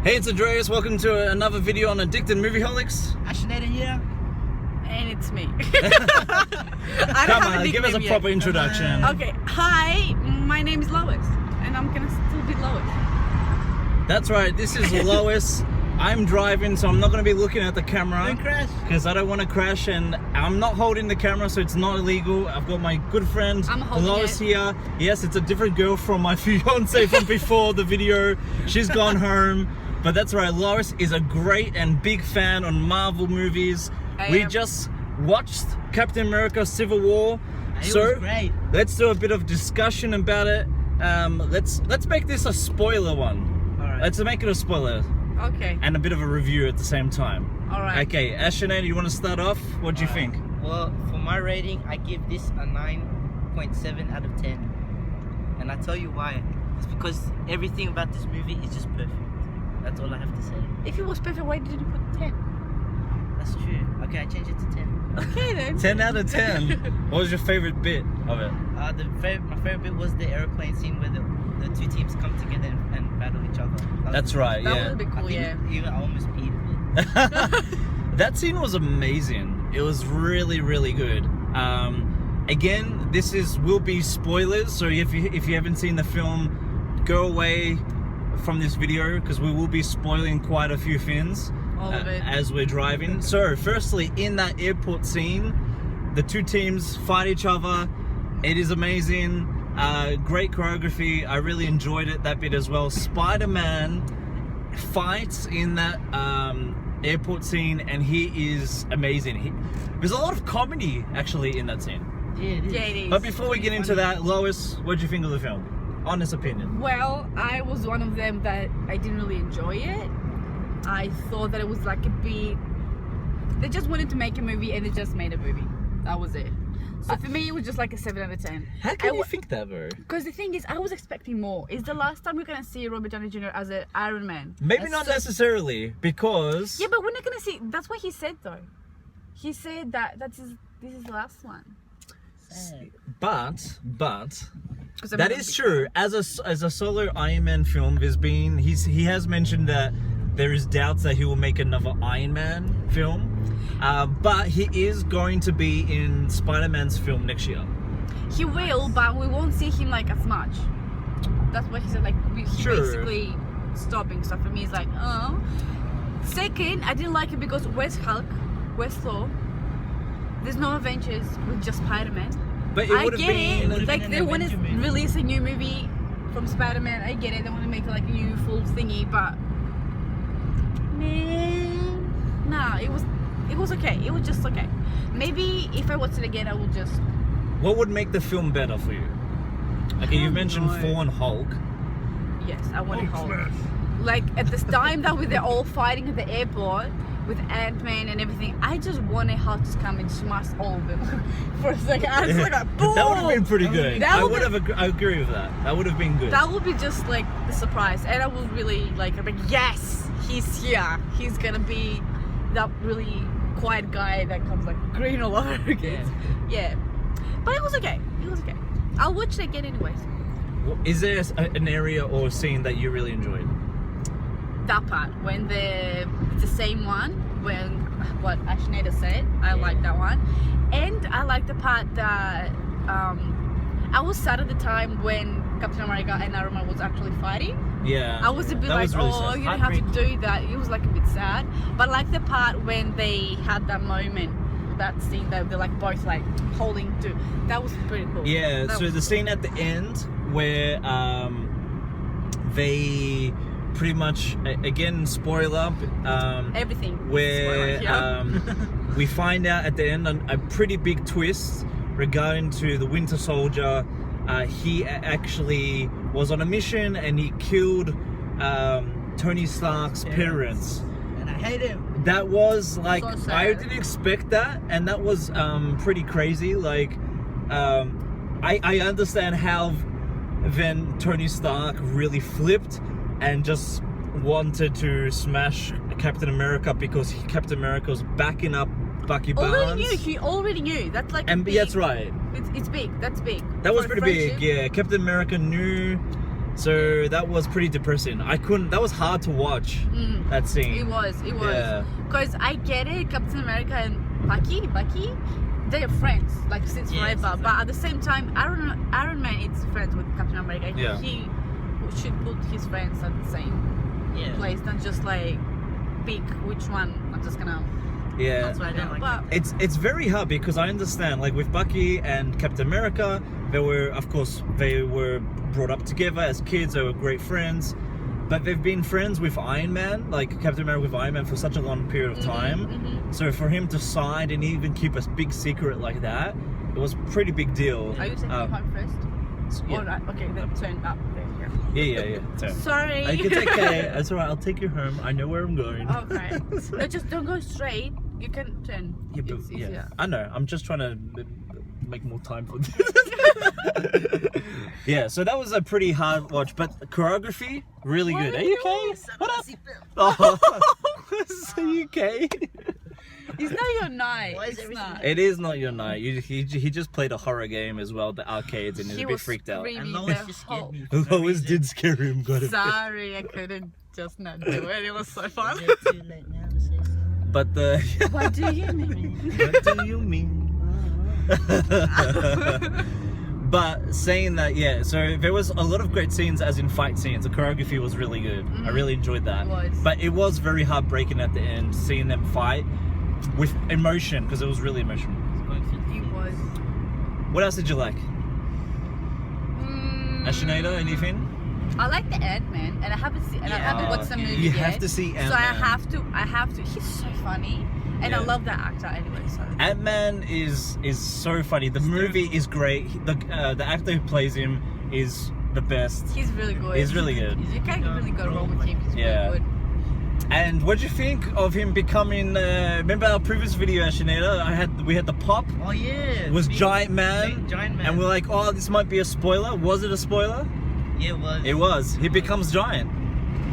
Hey, it's Andreas. Welcome to another video on Addicted Movieholics. Ashneta here. And it's me. Come on, give us a proper introduction. Okay, hi, my name is Lois, and I'm gonna still be Lois. That's right, this is Lois. I'm driving, so I'm not going to be looking at the camera. Don't crash. Because I don't want to crash, and I'm not holding the camera, so it's not illegal. I've got my good friend Lois here. Yes, it's a different girl from my fiance from before the video. She's gone home. But that's right, Lois is a great and big fan on Marvel movies. We just watched Captain America Civil War. It was great. Let's do a bit of discussion about it. Let's make this a spoiler one. All right. Let's make it a spoiler. Okay. And a bit of a review at the same time. Alright. Okay, Ashneta, you want to start off? What do you think? Well, for my rating, I give this a 9.7 out of 10. And I tell you why. It's because everything about this movie is just perfect. That's all I have to say. If it was perfect, why did you put 10? That's true. Okay, I changed it to 10. Okay then. 10 out of 10. What was your favorite bit of it? My favorite bit was the airplane scene where the two teams come together and battle each other. That's right, That yeah. would be cool, yeah. I almost peed a bit. That scene was amazing. It was really, really good. Again, this will be spoilers, so if you haven't seen the film, go away from this video because we will be spoiling quite a few things All of it. as we're driving. So, firstly, in that airport scene, the two teams fight each other. It is amazing. Great choreography. I really enjoyed it, that bit as well. Spider-Man fights in that airport scene, and he is amazing. There's a lot of comedy actually in that scene. Yeah, it is. Yeah, it is. But before we get into that, Lois, what did you think of the film? Honest opinion. Well, I was one of them that I didn't really enjoy it. I thought that it was like a bit... They just wanted to make a movie and they just made a movie. That was it. So for me, it was just like a 7 out of 10. How can you think that, though? Because the thing is, I was expecting more. It's the last time we're going to see Robert Downey Jr. as an Iron Man. Maybe not necessarily, because... Yeah, but we're not going to see... That's what he said, though. He said that this is the last one. But that is true. As a solo Iron Man film, he has mentioned that there is doubts that he will make another Iron Man film. But he is going to be in Spider-Man's film next year. He will, but we won't see him like as much. That's what he said. Like he's basically stopping stuff. For me, it's like, oh. Second, I didn't like it because where's Hulk? Where's Thor? There's no Avengers with just Spider-Man. But it would have been like they want to release a new movie from Spider-Man. I get it. They want to make it like a new full thingy, but man, nah, it was okay. It was just okay. Maybe if I watch it again, I will just... What would make the film better for you? Okay, you mentioned Thor and Hulk. Yes, I want Hulk. Like at this time that they're all fighting at the airport with Ant-Man and everything, I just wanted Hulk to come and smash all of them for a second. I was like, boom! That would have been pretty good. I agree with that. That would have been good. That would be just like the surprise, and I was really like, yes, he's here. He's gonna be that really quiet guy that comes like green all over again. Yeah. But it was okay. It was okay. I'll watch it again anyways. Is there an area or scene that you really enjoyed? That part, when it's the same one, when what Ashneta said, I like that one. And I like the part that I was sad at the time when Captain America and Iron Man was actually fighting. Yeah. I was a bit like, really sad. You don't have to do that. It was like a bit sad. But I like the part when they had that moment, that scene that they're like both like holding to. That was pretty cool. Yeah, so the scene at the end where they pretty much, again, spoiler, everything. Where Spoiler, we find out at the end a pretty big twist regarding to the Winter Soldier. He actually was on a mission and he killed Tony Stark's parents. And I hate him. That was like, So I sad. didn't expect that, and that was pretty crazy. Like, I understand how then Tony Stark really flipped and just wanted to smash Captain America because Captain America was backing up Bucky Barnes. He already knew. That's like And big, that's right. It's big. That's big. That was For pretty friendship. big, yeah. Captain America knew So that was pretty depressing. That was hard to watch, that scene. It was. Yeah. Because I get it, Captain America and Bucky, they're friends, like since Yes, forever. exactly. But at the same time, Iron Man is friends with Captain America. Yeah. He should put his friends at the same place, than just like pick which one. I'm just gonna. Yeah. That's why I don't like But it. It's very hard because I understand, like with Bucky and Captain America, they were brought up together as kids, they were great friends, but they've been friends with Iron Man, like Captain America with Iron Man, for such a long period of time. So for him to sign and even keep a big secret like that, it was a pretty big deal. Are you taking home first? Yeah. All right. Okay, then turn up. Yeah. So. Sorry. I can take care. That's alright. I'll take you home. I know where I'm going. Okay. No, just don't go straight. You can turn. Yeah, but, It's yeah. easier. I know. I'm just trying to make more time for this. Yeah. So that was a pretty hard watch, but choreography really What good. are Are you you okay? doing? What up? Oh, are you okay? It's not your night. Why is It's everything- not. It is not your night. He just played a horror game as well, the arcades, and he's He a bit was freaked out. screaming And the Lois just whole. scared me. for no Lois reason. did scare him. Got it. Sorry, I couldn't just not do it. It was so fun. Is it too late now to say so? But the What do you mean? what do you mean? But saying that, yeah, so there was a lot of great scenes, as in fight scenes. The choreography was really good. I really enjoyed that. It was. But it was very heartbreaking at the end, seeing them fight with emotion, because it was really emotional. It was. What else did you like? Ashinada, anything? I like the Ant-Man, and I haven't seen, and I haven't watched the movie You yet. have to see So I Ant-Man. have to. He's so funny, and I Yeah. love that actor anyway. So. Ant-Man is so funny. The movie is great. The actor who plays him is the best. He's really good. He's really good. You can't really go wrong with him. He's Yeah. really good. And what do you think of him becoming? Remember our previous video, Ashinada? We had the pop. Oh yeah. It was Giant Man, Giant Man. and we're like, oh, this might be a spoiler. Was it a spoiler? Yeah, it was. It was. He becomes giant.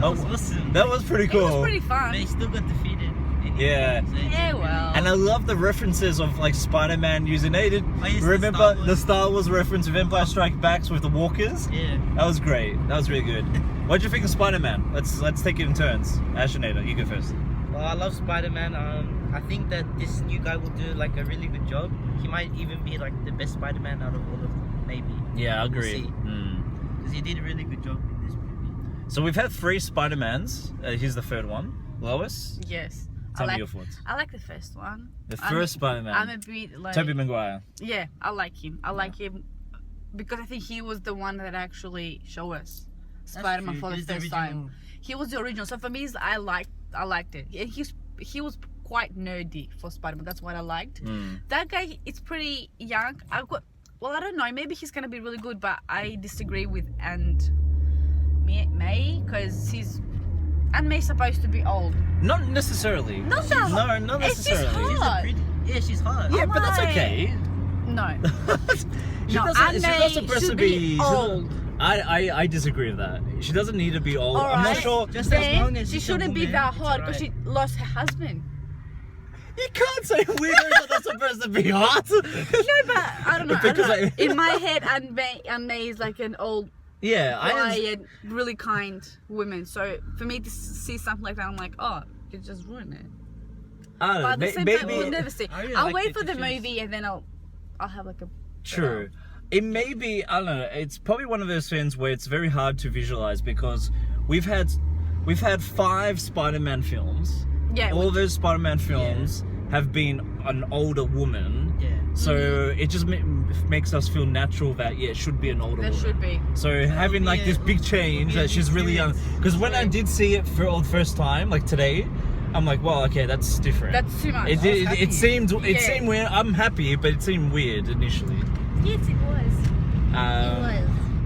That was awesome. That was pretty It cool. was pretty fun. But he still got defeated. Yeah. Yeah, well. And I love the references of like Spider-Man using it. yes, the Remember Star Wars. the Star Wars reference of Empire Strikes Back with the walkers? Yeah. That was great. That was really good. What do you think of Spider-Man? Let's take it in turns. Ashinada, you go first. Well, I love Spider-Man. I think that this new guy will do like a really good job. He might even be like the best Spider-Man out of all of them, maybe. Yeah, I agree. see. Because he did a really good job in this movie. So we've had 3 Spider-Mans. Here's the third one. Lois, Yes. tell me your thoughts. I like the first one. The I'm- first Spider-Man. I'm a bit like. Tobey Maguire. Yeah, I like him. I like him because I think he was the one that actually showed us Spider-Man true. for the He was the first original. time. He was the original. So for me, I liked it. And he was quite nerdy for Spider-Man. That's what I liked. That guy is pretty young. I don't know. Maybe he's gonna be really good, but I disagree with May because Aunt May's supposed to be old. Not necessarily. Not that. No, not It's just necessarily. hot. Yeah, she's hot. Yeah, but that's Why? okay. No. She's No, not Aunt she's May not supposed should to be be old. I disagree with that. She doesn't need to be old. I'm not Alright. sure. Just as Then long as she she's a shouldn't be woman, that it's hot because alright. she lost her husband. You can't say weirdos are not supposed to be hot. No, but I don't know. Because In my head, Aunt May is like an old, Yeah, quiet, really kind woman. So for me to see something like that, I'm like, oh, you just ruined it. I don't But at the know. same Maybe time, we'll never see. I really I'll like wait it for the because- movie and then I'll have like a. true. It may be, I don't know, it's probably one of those things where it's very hard to visualize because we've had 5 Spider-Man films. Yeah. All those Spider-Man films have been an older woman. Yeah. So it just makes us feel natural that it should be an older There woman. should be. So having like this big change be a that she's really young. experience. Because when I did see it for the first time, like today, I'm like, well, okay, that's different. That's too much. It seemed Yeah. seemed weird. I'm happy, but it seemed weird initially. Yes, it was.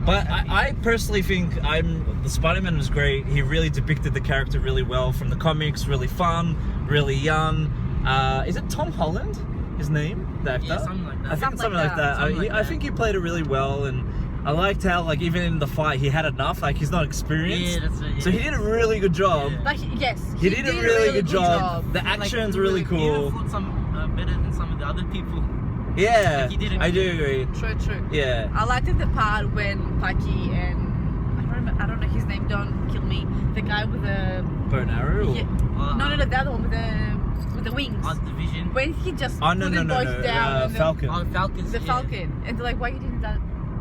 But I personally think the Spider-Man was great. He really depicted the character really well from the comics. Really fun, really young. Is it Tom Holland? His name, the actor? Yeah, something like that. I think Something like that. Something like I that. think he played it really well, and I liked how like even in the fight he had enough. Like he's not experienced, Yeah, that's it. Yeah. so he did a really good job. Yeah. But yes, He did a really good job. The Like, action's really He cool. even fought some better than some of the other people. Yeah, Like, he did a I good do agree. True. Yeah. I liked the part when Paki and I me. The guy with the Bow and arrow? Or? yeah. No, the other one with the wings. On the Vision. When he just Oh, no, put no, them no, both no. down. and Falcon. Oh, Falcons. The yeah. Falcon. And they're like, why you didn't do that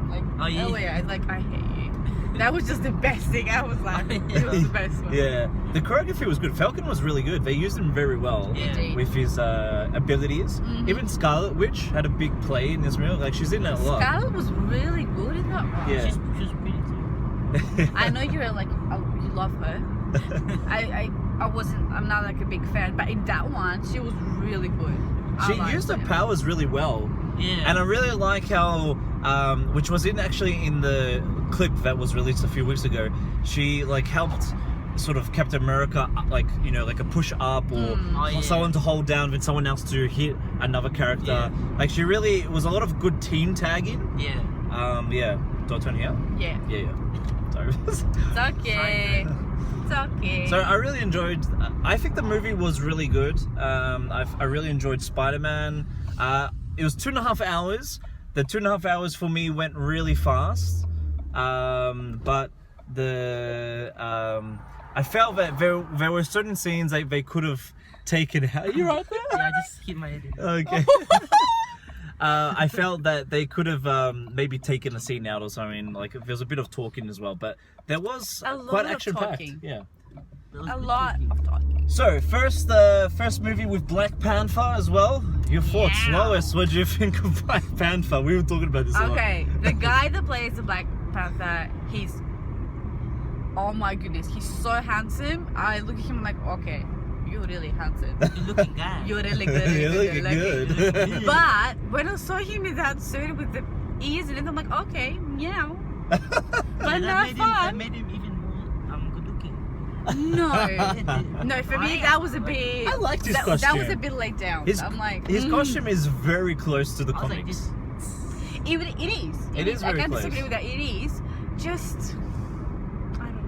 like earlier? It's like, I hate you. That was just the best thing. I was like, it was the best one. Yeah, the choreography was good. Falcon was really good. They used him very well Yeah. with his abilities. Even Scarlet Witch had a big play in this movie. Like, she's in it a lot. Scarlet was really good in that one. Yeah. She's pretty too. I know you're like, you love her. I'm not like a big fan, but in that one, she was really good. She used her powers really well. Yeah. And I really like how, which was actually in the clip that was released a few weeks ago, she like helped sort of Captain America, like, you know, like a push up or someone to hold down and someone else to hit another character. Yeah. Like, she really, it was a lot of good team tagging. Yeah. Yeah. Do I turn here? Yeah. Yeah. Sorry. It's okay. It's okay. So I really enjoyed. I think the movie was really good. I really enjoyed Spider-Man. It was 2.5 hours. The 2.5 hours for me went really fast. But I felt that there were certain scenes that they could have taken out. Are you right there? Yeah, I just hit my head in. Okay. I felt that they could have maybe taken a scene out or something. Like, there's a bit of talking as well, but there was quite action-packed. Yeah. A lot of talking. So, the first movie with Black Panther as well. Your thoughts, Lois? What do you think of Black Panther? We were talking about this a lot. Okay, the guy that plays the Black Panther, he's, oh my goodness, he's so handsome. I look at him like, okay, you're really handsome. You're looking good. You're really good. You're looking good. But when I saw him in that suit with the ears and it, I'm like, okay, meow. But not fun. That made him even more good looking. No, for me that was a bit. I liked his that costume. was a bit laid down. I'm like, his costume is very close to the I was like, comics. It is. It is I very can't close. disagree with that. It is. Just, I don't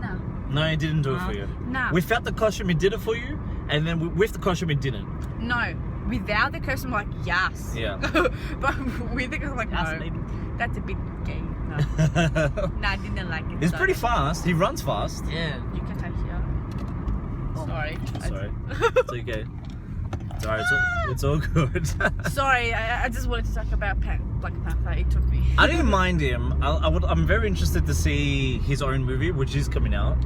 know. No. No, it didn't do it for you. Nah. Without the costume, it did it for you, and then with the costume, it didn't. No. Without the costume, I'm like, yes. Yeah. But with the costume, I'm like, Yes, no. baby. That's a bit gay. No. No, I didn't like it. He's so. pretty fast. He runs fast. Yeah. You can touch here. Sorry. Sorry. It's okay. It's alright. It's all good. Sorry, I just wanted to talk about Black Panther. It took me. I didn't mind him. I'm very interested to see his own movie, which is coming out.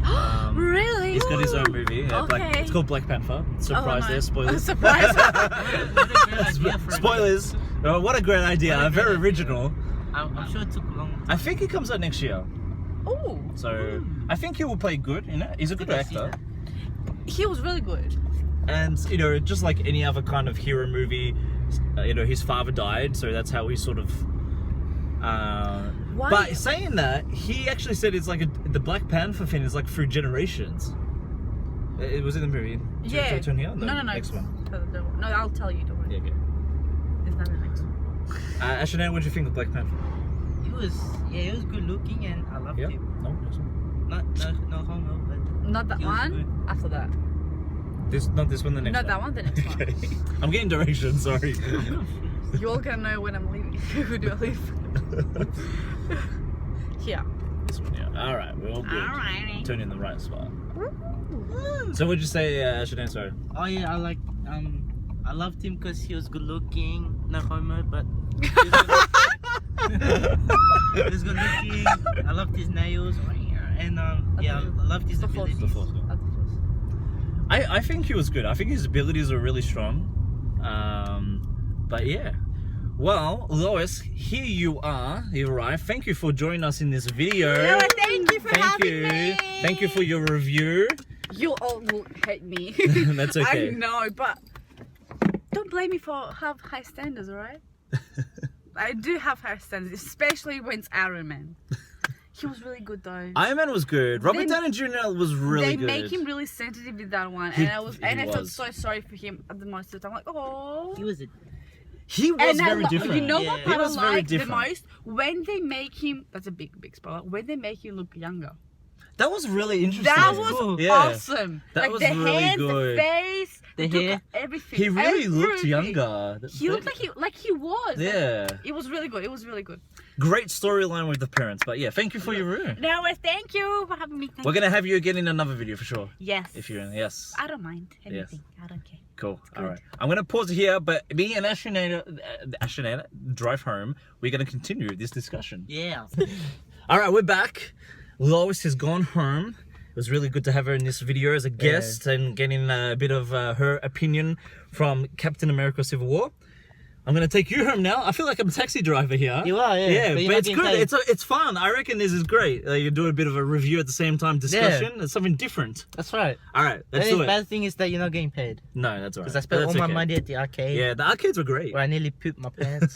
Really? He's got his own movie. Yeah, Okay. it's called Black Panther. Surprise there, spoilers. Surprise. What a great idea for Spoilers. What a great idea. What a great Very idea. original. I'm sure it took a long time. I think he comes out next year. Oh, So I think he will play good. You know, he's a good Did I see actor. that? he was really good. And, you know, just like any other kind of hero movie, you know, his father died, so that's how he sort of... Why? But saying that, he actually said it's like the Black Panther thing is like through generations. It was in the movie. Do Yeah. you turn here? No. Next one. No, I'll tell you. Don't worry. Yeah, okay. It's not the next one. Ashana, what do you think of Black Panther? He was good looking and I loved Yeah? him. No? Next one. No homo, but Not that He was one. good. After that. Not this one, the next Not one. that one. The next one. Okay. I'm getting directions, sorry. You're all gonna know when I'm leaving. Who do I leave? Here. This one, yeah. Alright, we're all good. Alrighty. Turn in the right spot. So what'd you say, Ashana, sorry? oh yeah, I loved him because he was good looking, no homo, but he was good looking. I loved his nails, and I loved his abilities. The fourth one. I think he was good. I think his abilities are really strong. But yeah. Well, Lois, here you are. You're right. Thank you for joining us in this video. No, thank you for having me. Thank you for your review. You all will hate me. That's okay. I know, but don't blame me for have high standards, alright? I do have high standards, especially when it's Iron Man. He was really good though. Iron Man was good. Robert Downey Jr. was really good. They make him really sensitive with that one, He and I felt was. so sorry for him at the most of the time. Like, oh. He was He was And very different. You know Yeah. what He part I was very like the different. most? When they make him, that's a big spoiler, when they make him look younger. That was really interesting. That was cool. Yeah. awesome. That like was the really hands, good. the face, The took hair. everything. He really looked Everything. younger. He looked like he was. Yeah. It was really good. It was really good. Great storyline with the parents. But yeah, thank you for your review. No, thank you for having me. Thank We're you. gonna have you again in another video for sure. Yes. If you're in, yes. I don't mind anything. I don't care. Cool. All Good. right. I'm gonna pause it here, but me and Ashnada drive home. We're gonna continue this discussion. Yeah. All right, we're back. Lois has gone home. It was really good to have her in this video as a guest and getting a bit of her opinion from Captain America: Civil War. I'm gonna take you home now. I feel like I'm a taxi driver here. You are, yeah. Yeah, But you're but not it's getting good. paid. It's fun. I reckon this is great. You do a bit of a review at the same time, discussion. It's something different. That's right. All right, The let's do only it. bad thing is that you're not getting paid. No, that's all right. Because I spent all That's my okay. money at the arcade. Yeah, the arcades were great. Where I nearly pooped my pants.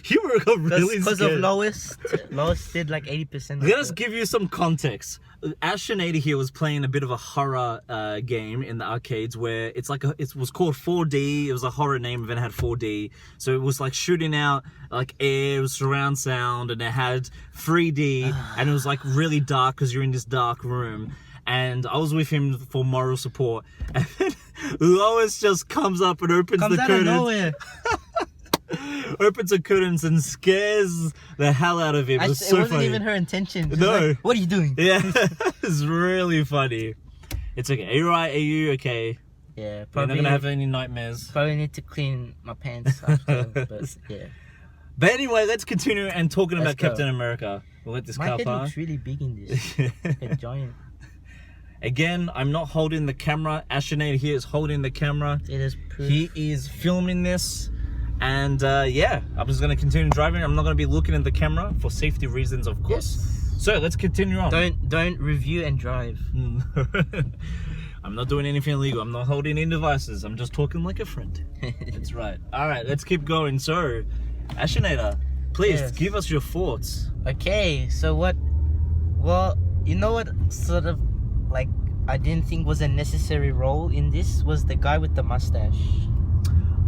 You were really Because scared. of Lois. Lois did like 80%. Let us give you some context. Ashnada here was playing a bit of a horror game in the arcades where it's like it was called 4D. It was a horror name, and it had 4D. So it was like shooting out like air, it was surround sound, and it had 3D, and it was like really dark because you're in this dark room. And I was with him for moral support, and then Lois just comes up and opens the out curtains. of nowhere. Opens the curtains and scares the hell out of him. It was so it wasn't funny. even her intention. She was No. like, what are you doing? Yeah, it's really funny. It's okay. Are you right? Are you okay? Yeah, You're not probably, gonna have any nightmares. probably need to clean my pants after. But yeah. But anyway, let's continue and talking Let's about go. Captain America. We'll let this My car head pass. looks really big in this. Like a giant. Again, I'm not holding the camera. Ashnada here is holding the camera. It is proof. He is filming this. And yeah, I'm just going to continue driving. I'm not going to be looking at the camera for safety reasons, of course. Yes. So let's continue on. Don't review and drive. I'm not doing anything illegal. I'm not holding any devices. I'm just talking like a friend. That's right. All right, let's keep going. So, Ashnada, please Yes. give us your thoughts. Okay, so what? Well, you know what sort of like I didn't think was a necessary role in this was the guy with the mustache.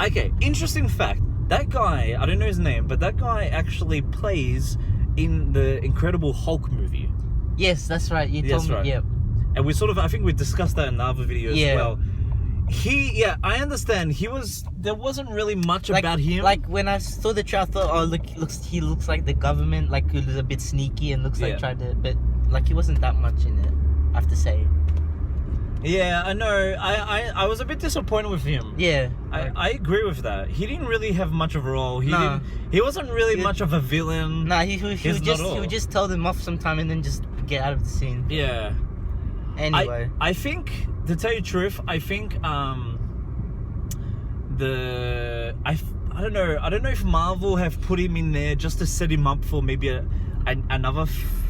Okay, interesting fact. That guy, I don't know his name, but that guy actually plays in the Incredible Hulk movie. Yes, that's right. You Yes, told me. right. Yeah. And we sort of, I think we discussed that in the other video Yeah. as well. I understand. There wasn't really much about him. Like when I saw the trailer, I thought, oh look, he looks like the government, like he was a bit sneaky and looks Yeah. like tried to, but like he wasn't that much in it. I have to say. Yeah, I know. I was a bit disappointed with him. Yeah. I agree with that. He didn't really have much of a role. Nah. He wasn't really He- much of a villain. Nah, he would He's not all. just tell them off sometime and then just get out of the scene. Yeah. Anyway. I think, to tell you the truth, I think I don't know if Marvel have put him in there just to set him up for maybe another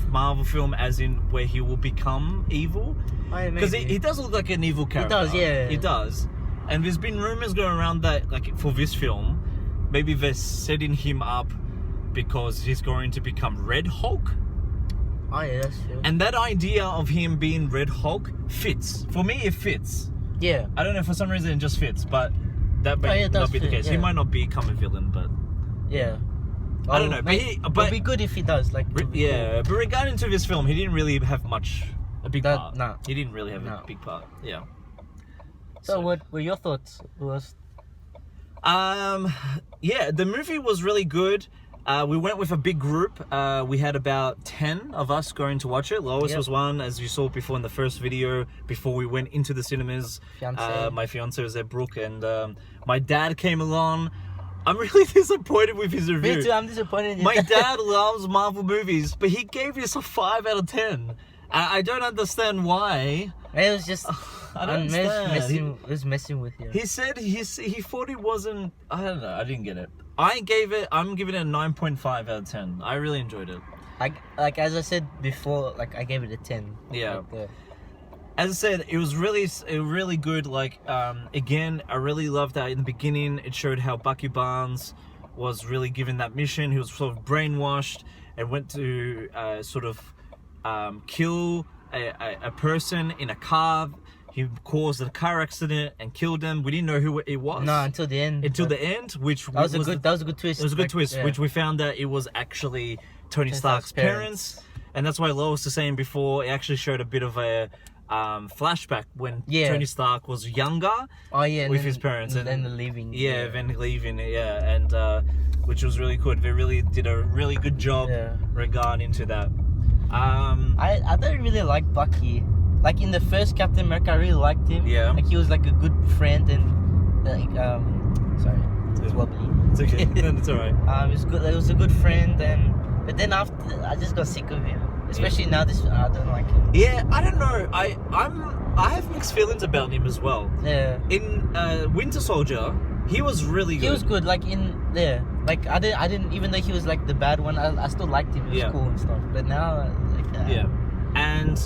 Marvel film, as in where he will become evil. Because he does look like an evil character. does, yeah. He does. And there's been rumors going around that, like, for this film, maybe they're setting him up because he's going to become Red Hulk. Oh yeah, that's true. And that idea of him being Red Hulk fits. For me, it fits. Yeah. I don't know, for some reason it just fits, but that may yeah, it does not be the fit, case. He yeah. might not become a villain, but Yeah. I don't know. But it'd be good if he does. Like. it'd be yeah, but regarding to this film, he didn't really have a big That- part. nah. He didn't really have No. a big part. Yeah. Cool. So what were your thoughts? Yeah, the movie was really good. We went with a big group. We had about 10 of us going to watch it. Lois Yep. was one, as you saw before in the first video, before we went into the cinemas. Fiancé. My fiance was there, Brooke, and my dad came along. I'm really disappointed with his review. Me too. I'm disappointed. in you. My dad loves Marvel movies, but he gave this a 5 out of 10. I don't understand why. It was just. I don't understand. It was messing with you. He said he thought it wasn't. I don't know. I didn't get it. I'm giving it a 9.5 out of 10. I really enjoyed it. Like as I said before, like I gave it a 10. Yeah. Like, As I said, it was really good. Like again, I really loved that in the beginning. It showed how Bucky Barnes was really given that mission. He was sort of brainwashed and went to sort of kill a person in a car. He caused a car accident and killed them. We didn't know who it was. No, until the end. Until the end, which That was a good twist. It was a good twist, yeah. which we found that it was actually Tony Stark's Stark's parents. and that's why Lois was saying before. It actually showed a bit of a flashback when Tony Stark was younger. Oh yeah, with his parents, and then the leaving. Then leaving. And which was really good. They really did a really good job regarding to that. I don't really like Bucky. Like in the first Captain America, I really liked him. Yeah. Like he was like a good friend and like sorry, it's wobbly. It's okay. No, it's alright. It was good. It was a good friend, but then after I just got sick of him. Especially now, I don't like him. Yeah, I don't know. I have mixed feelings about him as well. Yeah. In Winter Soldier, he was really good. He was good. Like like I didn't even though he was like the bad one, I still liked him. He was cool and stuff. But now, and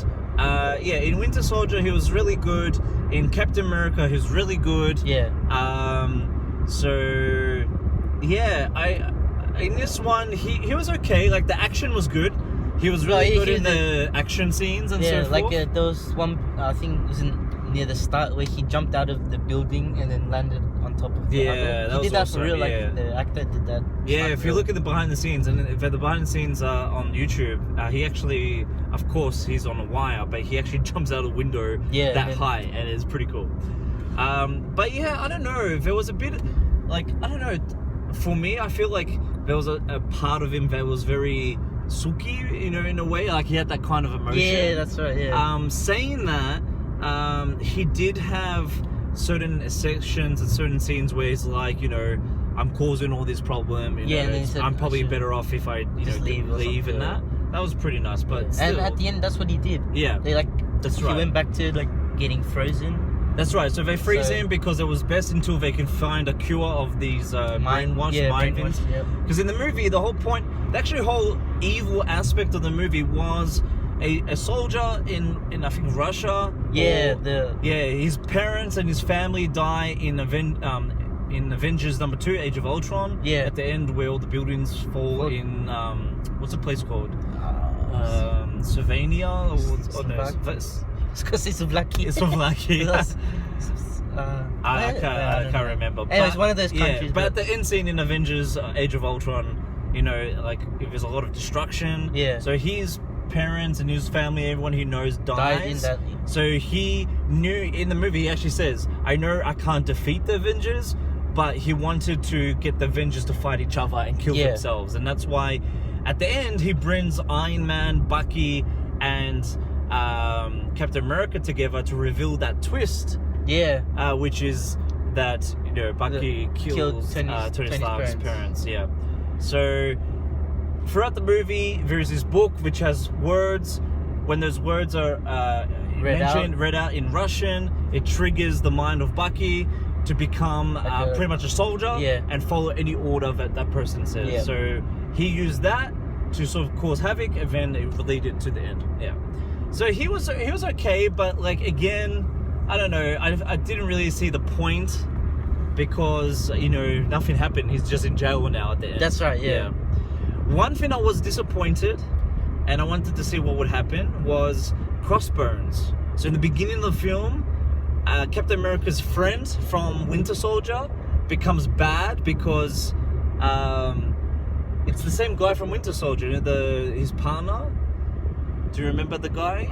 in Winter Soldier he was really good. In Captain America he was really good. Yeah. So yeah, in this one he was okay. Like the action was good. He was really good in the action scenes and so forth. Like there was one I think it was near the start where he jumped out of the building and then landed on top of the other. He did that for real. Like the actor did that. Yeah, if you look at the behind the scenes, and if the behind the scenes are on YouTube, he actually, of course, he's on a wire, but he actually jumps out a window that high, and it's pretty cool. But yeah, I don't know. There was a bit, like, I don't know. For me, I feel like there was a part of him that was very sulky, you know, in a way. Like he had that kind of emotion. Yeah, that's right. Yeah. Saying that, he did have certain sections and certain scenes where he's like, you know, I'm causing all this problem. You know, and I'm probably better off if I, just leave and that. That was pretty nice, but still. And at the end, that's what he did. Yeah, he went back to like getting frozen. That's right. So they freeze him because it was best until they can find a cure of these mind things. Because in the movie, the whole point, the actually whole evil aspect of the movie was a soldier in I think Russia. His parents and his family die in Avengers #2, Age of Ultron. Yeah. At the end, where all the buildings fall in what's the place called? Slovenia It's because it's a Blackie. It's from Blackie. I can't remember. Anyway, it's one of those countries. But at the end scene in Avengers Age of Ultron, you know, like there's a lot of destruction. Yeah. So his parents and his family, everyone he knows dies. So he knew in the movie, he actually says, I know I can't defeat the Avengers, but he wanted to get the Avengers to fight each other and kill themselves. And that's why at the end he brings Iron Man, Bucky, and Captain America together to reveal that twist. Yeah. Which is that, you know, Bucky kills Tony Stark's parents. Yeah. So throughout the movie, there's this book which has words. When those words are read out in Russian, it triggers the mind of Bucky to become pretty much a soldier and follow any order that that person says. Yeah. So he used that to sort of cause havoc, and then it related to the end. Yeah. So he was okay, but like again, I don't know. I didn't really see the point because, you know, nothing happened. He's just in jail now at the end. That's right. Yeah. One thing I was disappointed, and I wanted to see what would happen, was Crossbones. So in the beginning of the film, Captain America's friend from Winter Soldier becomes bad because it's the same guy from Winter Soldier, his partner. Do you remember the guy?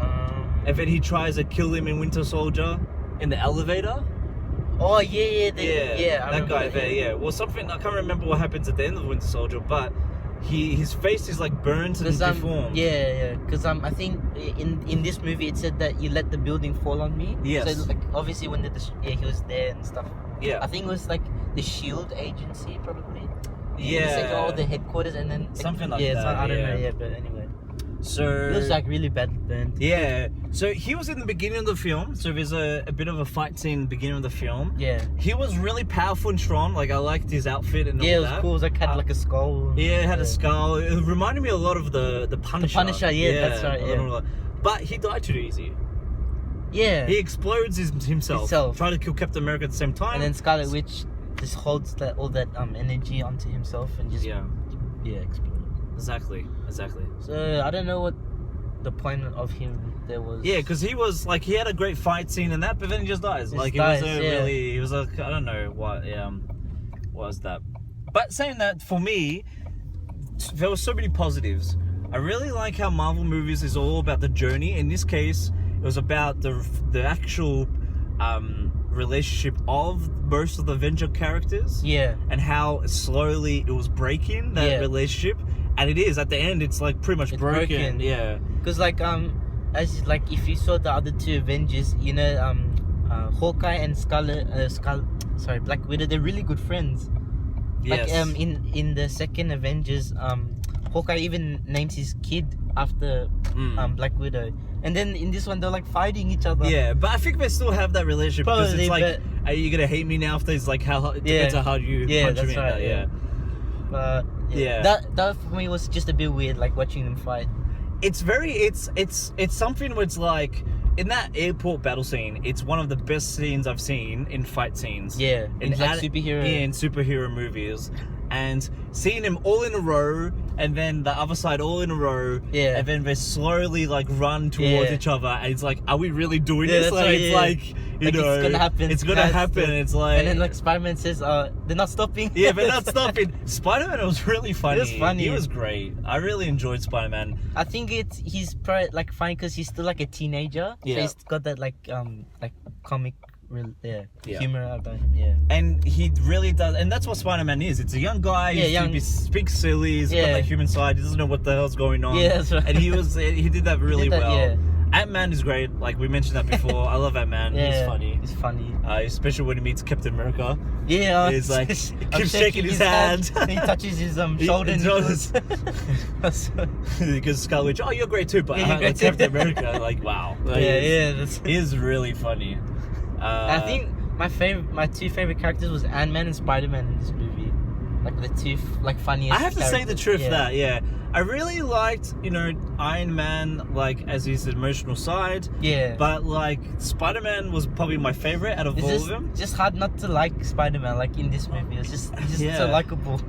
And then he tries to kill him in Winter Soldier in the elevator. Oh yeah, that guy there. Yeah. Well, something I can't remember what happens at the end of Winter Soldier, but his face is like burnt and deformed. Yeah. Because I think in this movie it said that you let the building fall on me. Yes. So like obviously when he was there and stuff. Yeah. I think it was like the Shield agency probably. Yeah. Like, the headquarters and then like, something like that. I don't know. Yeah, but anyway. So it was like really bad burnt. Yeah. So he was in the beginning of the film. So there's a bit of a fight scene in the beginning of the film. Yeah. He was really powerful and strong. Like I liked his outfit and all that. Yeah, it was cool. It was like had like a skull. Yeah, it had a skull. It reminded me a lot of the Punisher. The Punisher, that's right. Yeah. But he died too easy. Yeah. He explodes himself. Trying to kill Captain America at the same time. And then Scarlet Witch just holds all that energy onto himself and just explodes. Exactly. So I don't know what the point of him there was. Yeah, because he was like he had a great fight scene and that, but then he just dies. He was like I don't know what was that. But saying that, for me, there were so many positives. I really like how Marvel movies is all about the journey. In this case, it was about the actual relationship of most of the Avenger characters. Yeah. And how slowly it was breaking that relationship. And it is, at the end, it's like pretty much broken. Yeah. Because like as like if you saw the other two Avengers, you know, Hawkeye and Black Widow, they're really good friends. Yes. Like in the second Avengers, Hawkeye even names his kid after Black Widow. And then in this one they're like fighting each other. Yeah, but I think they still have that relationship because Probably, it's like, are you gonna hate me now after it's like how it depends on how you punch that's me right, that, yeah. But that for me was just a bit weird, like watching them fight. It's very it's something where it's like in that airport battle scene, it's one of the best scenes I've seen in fight scenes. Yeah, in like superhero movies. And seeing them all in a row, and then the other side all in a row, and then they slowly like run towards each other, and it's like, are we really doing this? Like, right, it's like, you know, it's gonna happen. It's gonna happen. It's like, and then like Spider-Man says, they're not stopping. Yeah, they're not stopping. Spider-Man was really funny. It was funny. He was great. I really enjoyed Spider-Man. I think he's probably like funny because he's still like a teenager. Yeah. So he's got that like comic humor about And he really does, and that's what Spider-Man is. It's a young guy. He speaks silly. He's got that human side. He doesn't know what the hell's going on. Yeah, that's right. And he did that really well. Yeah. Ant-Man is great. Like we mentioned that before. I love Ant-Man. He's funny. He's funny. Especially when he meets Captain America. Yeah. He's like keeps shaking his hand. He touches his shoulder. Because Scarlet Witch, you're great too. But like Captain America, like wow. Like, that's is really funny. I think my two favorite characters was Ant-Man and Spider-Man in this movie. Like the two funniest. I have to say the truth characters. I really liked, Iron Man, like, as his emotional side. Yeah. But, like, Spider-Man was probably my favorite out of all of them. Just hard not to like Spider-Man, like, in this movie. It's just so likable.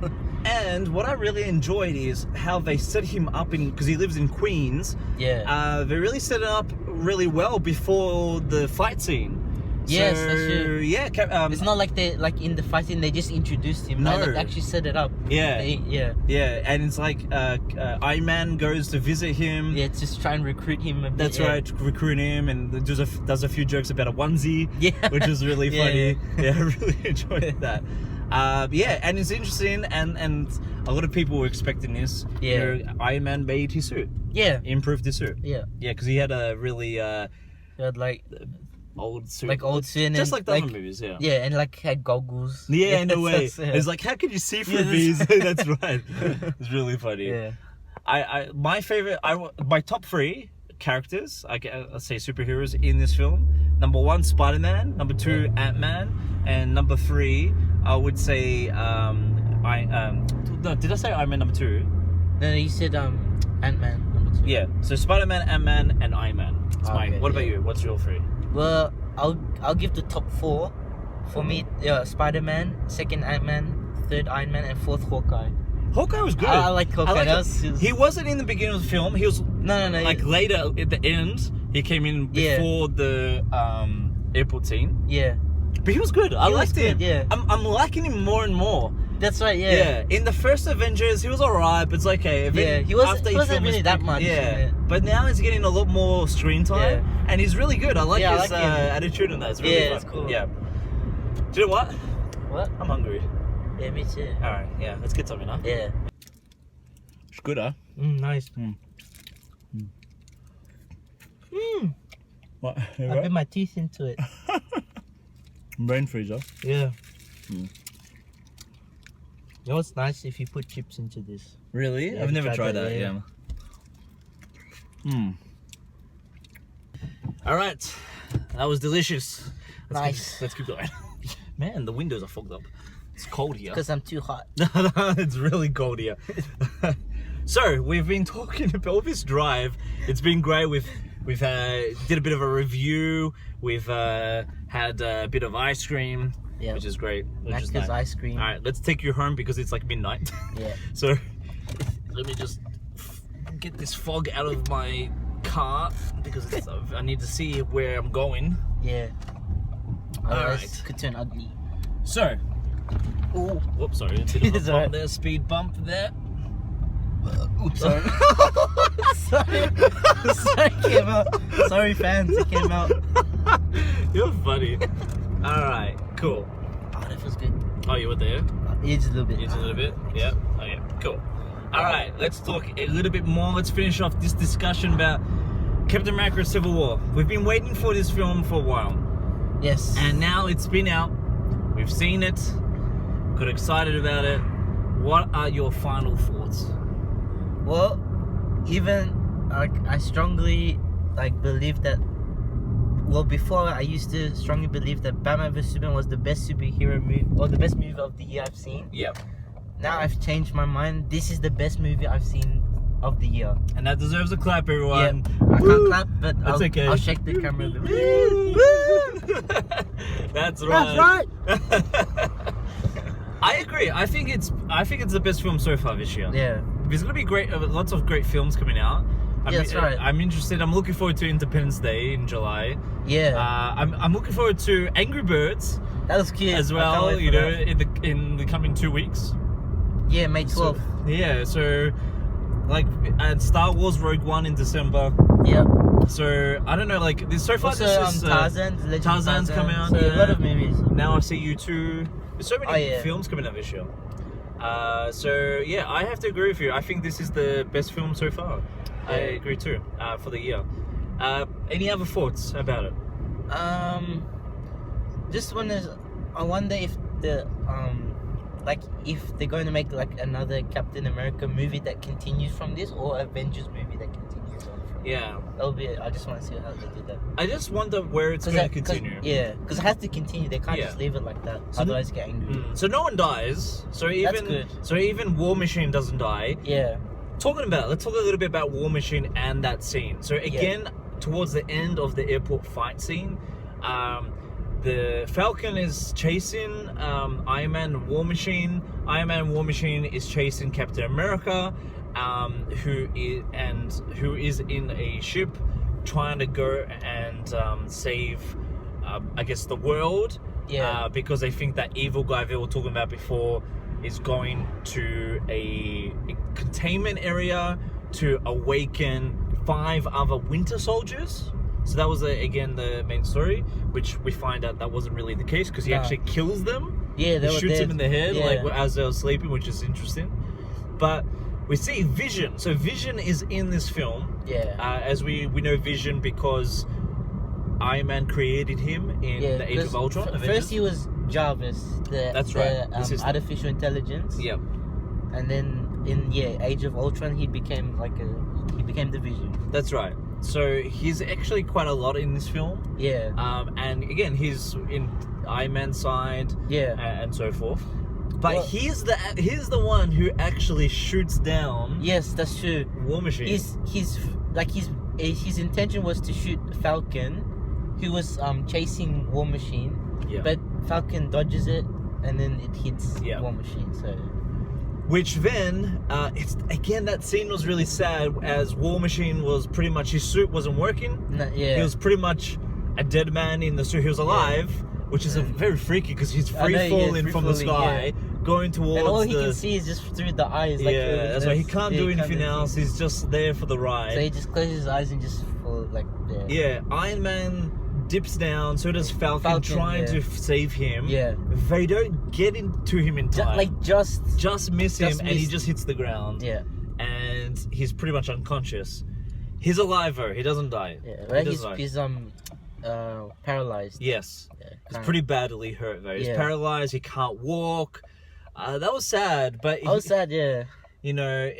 And what I really enjoyed is how they set him up because he lives in Queens. Yeah. They really set it up really well before the fight scene. Yes, that's true. Yeah, it's not like they in the fight scene they just introduced him. No, they actually set it up. Yeah, yeah, and it's like Iron Man goes to visit him. Yeah, just try and recruit him a bit. That's right, recruit him, and does a few jokes about a onesie. Yeah, which is really funny. Yeah, I really enjoyed that. And it's interesting, and a lot of people were expecting this. Yeah, Iron Man made his suit. Yeah, improved his suit. Yeah, because he had a really he had like old suit, just like the other movies. Yeah, and like had goggles. Yeah, in a way. It's like, how can you see through these? That's right. It's really funny. Yeah, my top three characters, I'll say superheroes in this film. Number 1, Spider-Man. Number 2, Ant-Man. And number 3, I would say did I say Iron Man number 2? No, you said Ant-Man number 2. Yeah, so Spider-Man, Ant-Man, and Iron Man. That's mine. Okay, what about you? What's your 3? Well, I'll give the top 4 for me. Spider-Man, second Ant-Man, third Iron Man, and fourth Hawkeye. Hawkeye was good. I like Hawkeye. He wasn't in the beginning of the film. He was no. Like later at the end, he came in before the airport scene. Yeah, but he was good. I liked him. Yeah, I'm liking him more and more. That's right. Yeah. In the first Avengers, he was alright, but it's okay. He wasn't really that much. Yeah, but now he's getting a lot more screen time, and he's really good. I like his attitude and that. It's really fun. It's cool. Yeah. Do you know what? What? I'm hungry. Yeah, me too. Alright, let's get something, huh? Yeah. It's good, huh? Nice. What? I bit my teeth into it. Brain freezer. Yeah. You know what's nice if you put chips into this? Really? Yeah, I've never tried that. Alright. That was delicious. Let's keep going. Man, the windows are fogged up. It's cold here. Because I'm too hot. It's really cold here. So, we've been talking about this drive. It's been great. We've did a bit of a review. We've had a bit of ice cream, which is great. Macca's ice cream. Alright, let's take you home because it's like midnight. Yeah. So, let me just get this fog out of my car because I need to see where I'm going. Yeah. Alright. It could turn ugly. So, whoops, sorry. A bit of a bump there, speed bump there. Oops, sorry. Sorry, it came out. Sorry, fans, it came out. You're funny. Alright, cool. Oh, that feels good. Oh, you were there? Yeah, just a little bit. Just a little bit? Yeah. Okay, cool. Alright, let's talk a little bit more. Let's finish off this discussion about Captain America Civil War. We've been waiting for this film for a while. Yes. And now it's been out. We've seen it. Got excited about it. What are your final thoughts? Well, even I strongly believe that. Well, before I used to strongly believe that Batman vs Superman was the best superhero movie or the best movie of the year I've seen. Yep. Now I've changed my mind. This is the best movie I've seen of the year. And that deserves a clap, everyone. Yeah, I can't clap, but That's okay. I'll shake the camera a bit. That's right. That's right. I agree. I think it's the best film so far this year. Yeah. There's gonna be lots of great films coming out. That's right. I'm interested. I'm looking forward to Independence Day in July. Yeah. I'm looking forward to Angry Birds That was cute. as well. You know, in the coming 2 weeks. Yeah, May 12th. Yeah. So, and Star Wars Rogue One in December. Yep. So I don't know. Like this so far. Also, this is Tarzan's Tarzan's coming out. So a lot of movies. Now I see you too. There's so many yeah. films coming out this year. So yeah, I have to agree with you. I think this is the best film so far. I agree too. For the year. Any other thoughts about it? Just I wonder if if they're going to make another Captain America movie that continues from this, or Avengers movie that continues on from. Yeah. That'll be it. I just want to see how they do that. I just wonder where it's going to continue. Yeah, because it has to continue. They can't just leave it like that. So Otherwise, get angry. So no one dies. So even War Machine doesn't die. Yeah. Let's talk a little bit about War Machine and that scene. So again, towards the end of the airport fight scene, the Falcon is chasing Iron Man and War Machine. Iron Man and War Machine is chasing Captain America, who is in a ship trying to go and save, I guess, the world. Yeah. Because they think that evil guy they were talking about before is going to a containment area to awaken 5 other Winter Soldiers. So that was again the main story, which we find out that wasn't really the case because he actually kills them. Yeah, he shoots them in the head as they were sleeping, which is interesting. But we see Vision. So Vision is in this film. Yeah. As we know Vision because Iron Man created him in the Age of Ultron. First he was Jarvis, the artificial intelligence. Yep. And then in Age of Ultron he became the Vision. That's right. So he's actually quite a lot in this film. Yeah. And again, he's in Iron Man's side. Yeah. And so forth. But he's the one who actually shoots down. Yes, that's true. War Machine. His intention was to shoot Falcon, who was chasing War Machine. Yeah. But Falcon dodges it, and then it hits War Machine. So. Which then, that scene was really sad as War Machine was pretty much, his suit wasn't working. He was pretty much a dead man in the suit. He was alive, which is very freaky because he's free falling from the sky, going towards and all he can see is just through the eyes. That's why he can't do anything else. He's just there for the ride. So he just closes his eyes and just fall Iron Man dips down, so does Falcon trying to save him. Yeah. They don't get into him in time. Just miss him and he just hits the ground. Yeah. And he's pretty much unconscious. He's alive though, he doesn't die. Yeah, he's paralyzed. Yes. Yeah, he's pretty badly hurt though. He's paralyzed, he can't walk. That was sad, but you know,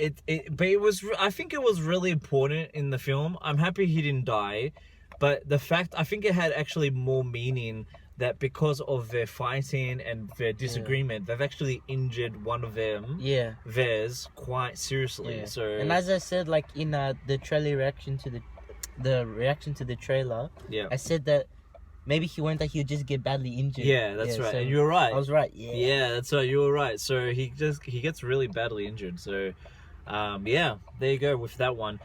I think it was really important in the film. I'm happy he didn't die. But I think it had actually more meaning that because of their fighting and their disagreement, they've actually injured one of them, theirs, quite seriously. So, and as I said, in the trailer reaction to the trailer, I said that maybe he went that he'll just get badly injured. Yeah, that's right. So and you were right. I was right. Yeah, that's right. You were right. So he gets really badly injured. So, there you go with that one.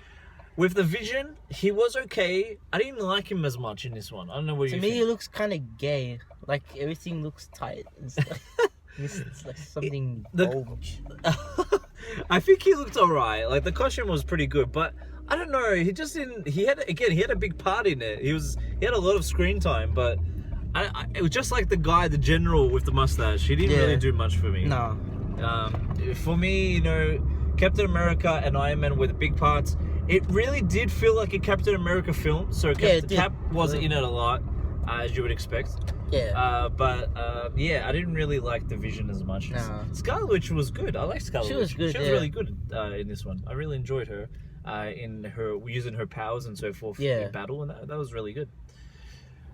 With the Vision, he was okay. I didn't like him as much in this one. I don't know what you think. To me, he looks kind of gay. Everything looks tight and stuff. It's like something bulge. I think he looked alright. Like the costume was pretty good, but I don't know. He just didn't. He had a big part in it. He had a lot of screen time, but it was just like the guy, the general with the mustache. He didn't really do much for me. No. For me, Captain America and Iron Man were the big parts. It really did feel like a Captain America film. So Cap wasn't in it a lot, as you would expect. Yeah. I didn't really like the Vision as much. No. Scarlet Witch was good. I like Scarlet Witch. She was good. She was really good in this one. I really enjoyed her in her using her powers and so forth in battle, and that was really good.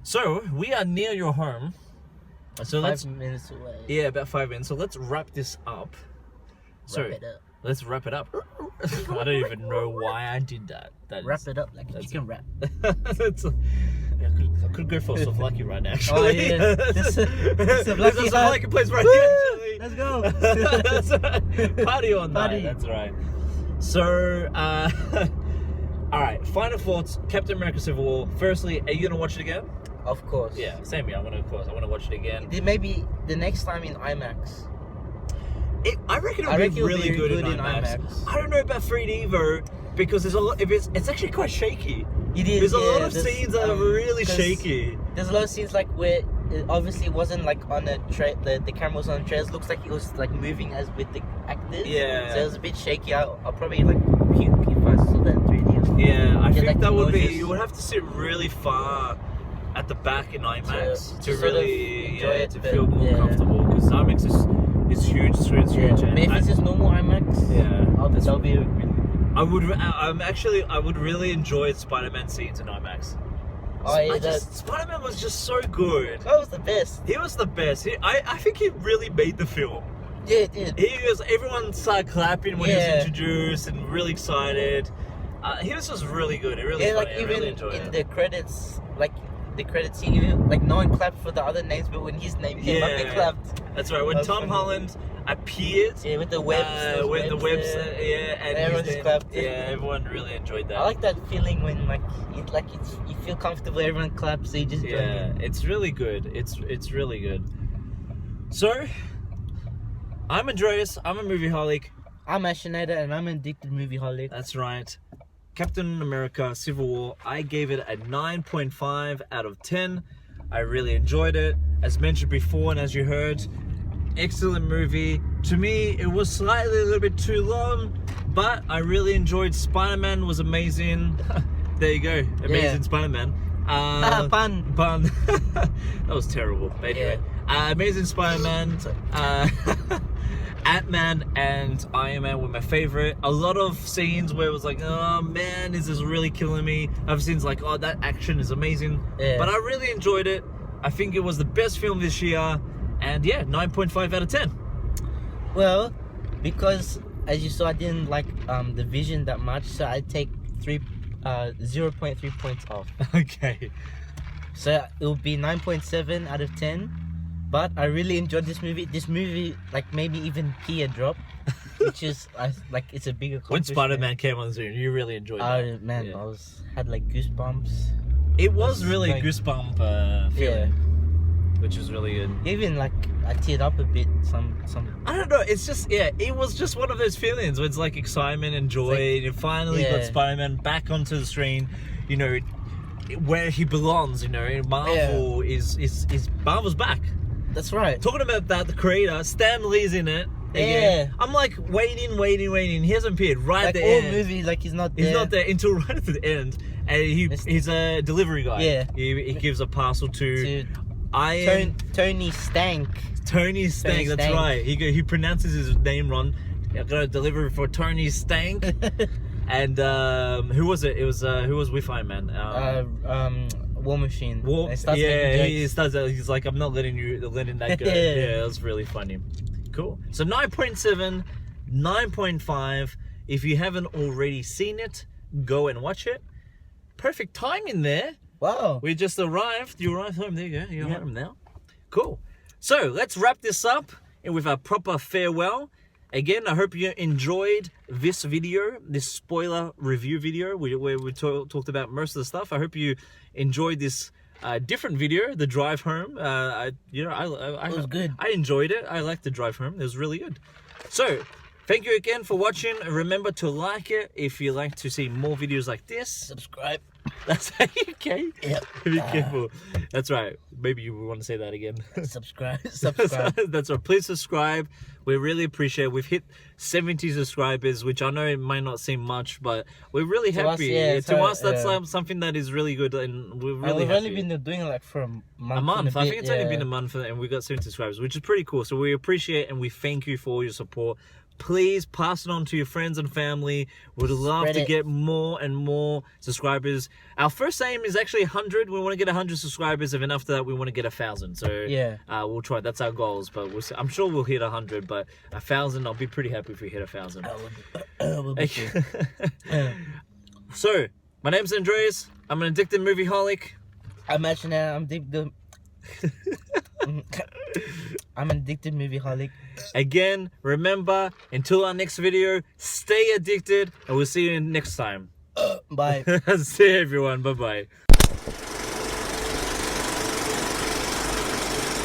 So we are near your home. So 5 minutes away. Yeah, about 5 minutes. So let's wrap this up. Let's wrap it up. I don't even know why I did that. Wrap it up like a chicken wrap. I could go for a souvlaki right now, actually. Oh, yeah. There's a souvlaki place right here, actually. Let's go. That's right. Party on night. That's right. So, all right. Final thoughts. Captain America: Civil War. Firstly, are you gonna watch it again? Of course. Yeah, same here. I want to watch it again. Maybe the next time in IMAX. I reckon it'll be really good in IMAX. I don't know about 3D though, because there's a lot. It's actually quite shaky. It is. There's a lot of scenes that are really shaky. There's a lot of scenes like where it obviously wasn't like on the camera was on the trailers. Looks like it was like moving as with the actors. Yeah. So it was a bit shaky. I'll probably like puke if I saw that in 3D. Or something. Yeah, I think like that would be. You would have to sit really far at the back in IMAX to really feel more comfortable, because IMAX is huge. Screen's huge. But if it's just normal IMAX, that'll be. I would really enjoy Spider-Man scenes in IMAX. Oh yeah, Spider-Man was just so good. That was the best. He was the best. I think he really made the film. Yeah, it did. Everyone started clapping when he was introduced and really excited. He was just really good. It really funny. Like I even really enjoyed it. the credits, like the credits scene, like no one clapped for the other names, but when his name came up, they clapped. That's right. When Tom Holland appeared, with the webs, and everyone just clapped. Yeah, everyone really enjoyed that. I like that feeling when you feel comfortable, everyone claps, so you just join in. It's really good. It's really good. So, I'm Andreas. I'm a movieholic. I'm Ashinator, and I'm an addicted movieholic. That's right. Captain America: Civil War. I gave it a 9.5 out of 10. I really enjoyed it. As mentioned before, and as you heard, excellent movie. To me, it was slightly a little bit too long, but I really enjoyed. Spider-Man was amazing. There you go, amazing Spider-Man. Pun. That was terrible. But anyway, amazing Spider-Man. Ant-Man and Iron Man were my favorite. A lot of scenes where it was like, oh man, this is really killing me. Other scenes like, oh, that action is amazing. But I really enjoyed it. I think it was the best film this year. And 9.5 out of 10. Well, because as you saw, I didn't like the Vision that much, so I take 0.3 points off. Okay. So it will be 9.7 out of 10. But I really enjoyed this movie. This movie made me even pee a drop, which is it's a big accomplishment. When Spider-Man came on screen, you really enjoyed that. Oh man, I had like goosebumps. It was really a goosebump feeling, which was really good. Even I teared up a bit. Some. I don't know. It's just it was just one of those feelings where it's like excitement and joy. And you finally got Spider-Man back onto the screen. Where he belongs. Marvel is Marvel's back. That's right. Talking about that, the creator, Stan Lee's in it. Again. I'm like waiting. He hasn't appeared right at the end. All movie, he's not there. He's not there until right at the end. And he's a delivery guy. Yeah. He gives a parcel to Tony Stank. Tony Stank, that's right. He pronounces his name wrong. I got a delivery for Tony Stank. And who was it? It was who was with Iron Man? War Machine. He's like, I'm not letting that go. Yeah, that was really funny. Cool. So 9.7, 9.5. If you haven't already seen it, go and watch it. Perfect timing there. Wow. We just arrived. You arrived home. There you go. You're home now. Cool. So let's wrap this up with a proper farewell. Again, I hope you enjoyed this video, this spoiler review video where we talked about most of the stuff. I hope you enjoyed this different video, the drive home. It was good. I enjoyed it. I liked the drive home. It was really good. So, Thank you again for watching. Remember to like it if you like to see more videos like this. Subscribe. That's okay. Yep. Be careful. That's right. Maybe you want to say that again. Subscribe. That's right. Please subscribe. We really appreciate it. We've hit 70 subscribers, which I know it might not seem much, but we're really happy. To us, that's something that is really good, and we're really we've happy. only been doing it like for a month. A month. I I think it's only been a month, and we got 70 subscribers, which is pretty cool. So we appreciate and we thank you for all your support. Please pass it on to your friends and family. We'd love to get more and more subscribers. Our first aim is actually 100. We want to get 100 subscribers, and after that, we want to get 1,000. So yeah, we'll try. That's our goals, but I'm sure we'll hit 100. But 1,000, I'll be pretty happy if we hit 1,000. So my name's Andreas. I'm an addicted movieholic. I'm actually I'm an addicted movieholic. Again, remember, until our next video, stay addicted, and we'll see you next time. Bye. See you, everyone. Bye-bye.